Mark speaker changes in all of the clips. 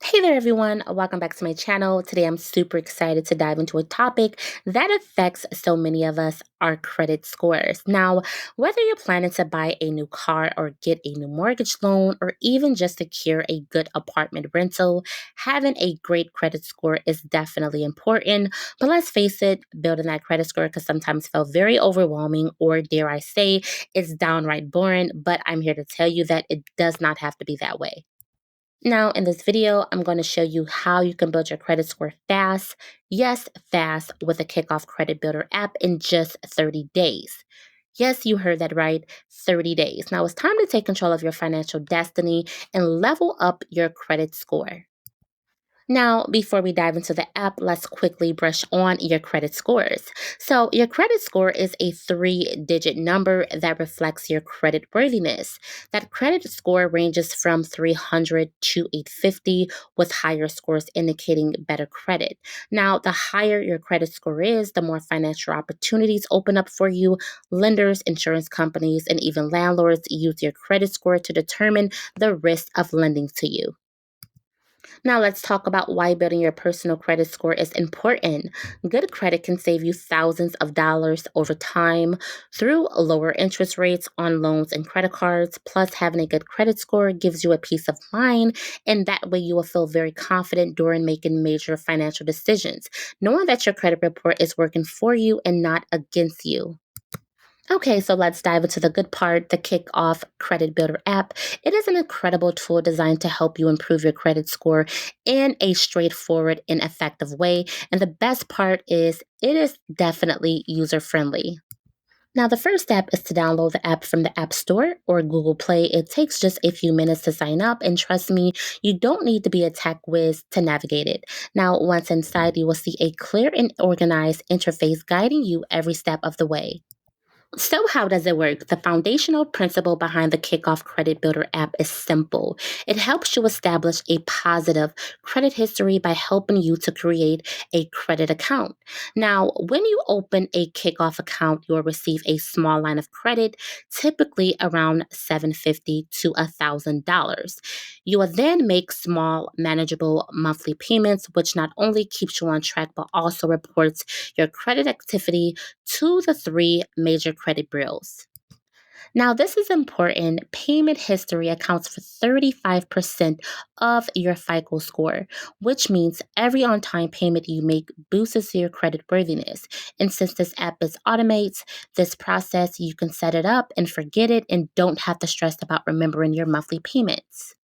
Speaker 1: Hey there, everyone. Welcome back to my channel. Today, I'm super excited to dive into a topic that affects so many of us, our credit scores. Now, whether you're planning to buy a new car or get a new mortgage loan, or even just secure a good apartment rental, having a great credit score is definitely important. But let's face it, building that credit score can sometimes feel very overwhelming, or dare I say, it's downright boring. But I'm here to tell you that it does not have to be that way. Now, in this video, I'm going to show you how you can build your credit score fast. Yes, fast with the Kickoff Credit Builder app in just 30 days. Yes, you heard that right, 30 days. Now it's time to take control of your financial destiny and level up your credit score. Now, before we dive into the app, let's quickly brush on your credit scores. So, your credit score is a three-digit number that reflects your credit worthiness. That credit score ranges from 300 to 850, with higher scores indicating better credit. Now, the higher your credit score is, the more financial opportunities open up for you. Lenders, insurance companies, and even landlords use your credit score to determine the risk of lending to you. Now, let's talk about why building your personal credit score is important. Good credit can save you thousands of dollars over time through lower interest rates on loans and credit cards. Plus, having a good credit score gives you a peace of mind, and that way you will feel very confident during making major financial decisions, knowing that your credit report is working for you and not against you. Okay, so let's dive into the good part, the Kickoff Credit Builder app. It is an incredible tool designed to help you improve your credit score in a straightforward and effective way. And the best part is it is definitely user friendly. Now, the first step is to download the app from the App Store or Google Play. It takes just a few minutes to sign up, and trust me, you don't need to be a tech whiz to navigate it. Now, once inside, you will see a clear and organized interface guiding you every step of the way. So, how does it work? The foundational principle behind the Kickoff Credit Builder app is simple. It helps you establish a positive credit history by helping you to create a credit account. Now, when you open a Kickoff account, you'll receive a small line of credit, typically around $750 to $1,000. You will then make small, manageable monthly payments, which not only keeps you on track but also reports your credit activity to the three major credit bureaus. Now, this is important. Payment history accounts for 35% of your FICO score, which means every on time payment you make boosts your credit worthiness. And since this app is automates this process, you can set it up and forget it and don't have to stress about remembering your monthly payments.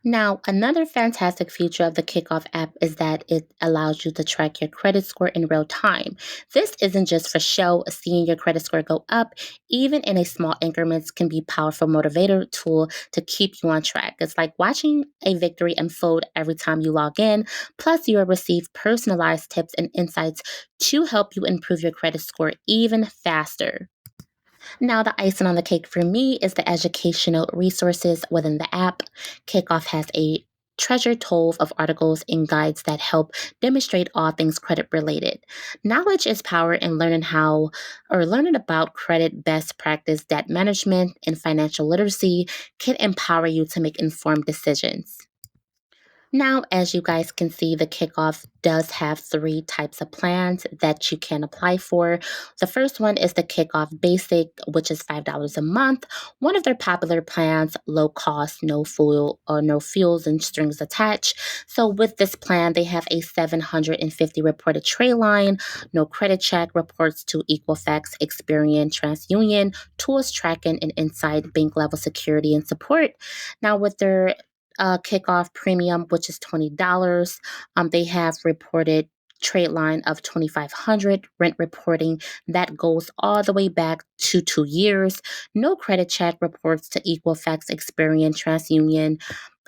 Speaker 1: Now, another fantastic feature of the Kickoff app is that it allows you to track your credit score in real time. This isn't just for show, seeing your credit score go up, even in a small increments can be a powerful motivator tool to keep you on track. It's like watching a victory unfold every time you log in. Plus, you will receive personalized tips and insights to help you improve your credit score even faster. Now, the icing on the cake for me is the educational resources within the app. Kickoff has a treasure trove of articles and guides that help demonstrate all things credit related. Knowledge is power, and learning about credit best practice, debt management, and financial literacy can empower you to make informed decisions. Now, as you guys can see, the kickoff does have three types of plans that you can apply for. The first one is the kickoff basic, which is $5 a month. One of their popular plans, low cost, no fuel or no fuels and strings attached. So with this plan, they have a 750 reported trade line, no credit check, reports to Equifax, Experian, TransUnion, tools tracking, and inside bank level security and support. Now with their kickoff premium, which is $20. They have reported trade line of 2500 rent reporting that goes all the way back to 2 years. No credit check reports to Equifax, Experian, TransUnion,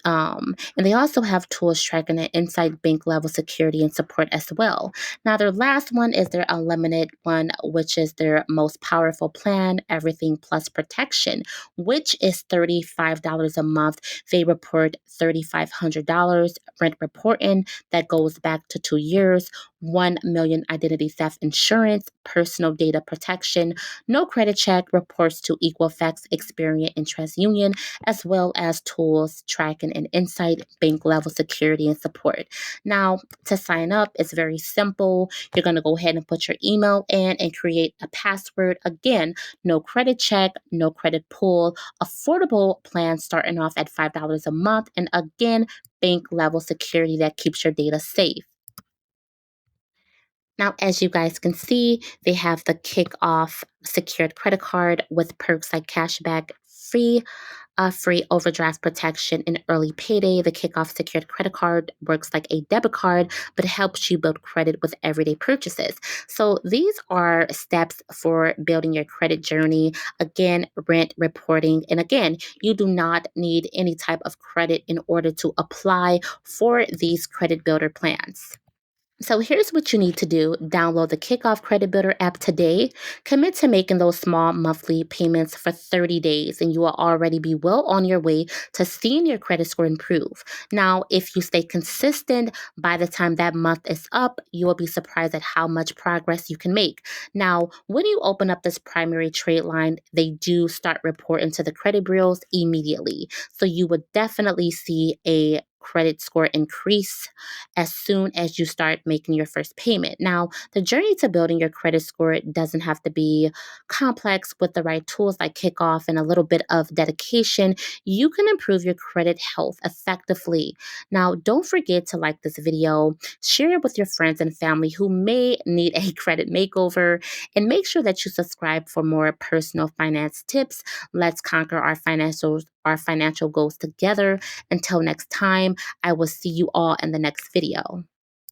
Speaker 1: and they also have tools tracking the inside bank level security and support as well. Now, their last one is their unlimited one, which is their most powerful plan, everything plus protection, which is $35 a month. They report $3,500 rent reporting that goes back to 2 years, 1 million identity theft insurance, personal data protection, no credit check, reports to Equifax, Experian, and TransUnion, as well as tools, tracking, and insight, bank level security and support. Now, to sign up, it's very simple. You're going to go ahead and put your email in and create a password. Again, no credit check, no credit pull, affordable plans starting off at $5 a month, and again, bank level security that keeps your data safe. Now, as you guys can see, they have the Kickoff secured credit card with perks like cashback, free overdraft protection, and early payday. The Kickoff secured credit card works like a debit card, but helps you build credit with everyday purchases. So these are steps for building your credit journey. Again, rent reporting. And again, you do not need any type of credit in order to apply for these credit builder plans. So here's what you need to do. Download the Kickoff Credit Builder app today. Commit to making those small monthly payments for 30 days, and you will already be well on your way to seeing your credit score improve. Now, if you stay consistent, by the time that month is up, you will be surprised at how much progress you can make. Now, when you open up this primary trade line, they do start reporting to the credit bureaus immediately. So you would definitely see a credit score increase as soon as you start making your first payment. Now, the journey to building your credit score doesn't have to be complex. With the right tools like Kickoff and a little bit of dedication, you can improve your credit health effectively. Now, don't forget to like this video, share it with your friends and family who may need a credit makeover, and make sure that you subscribe for more personal finance tips. Let's conquer our financial goals together. Until next time, I will see you all in the next video.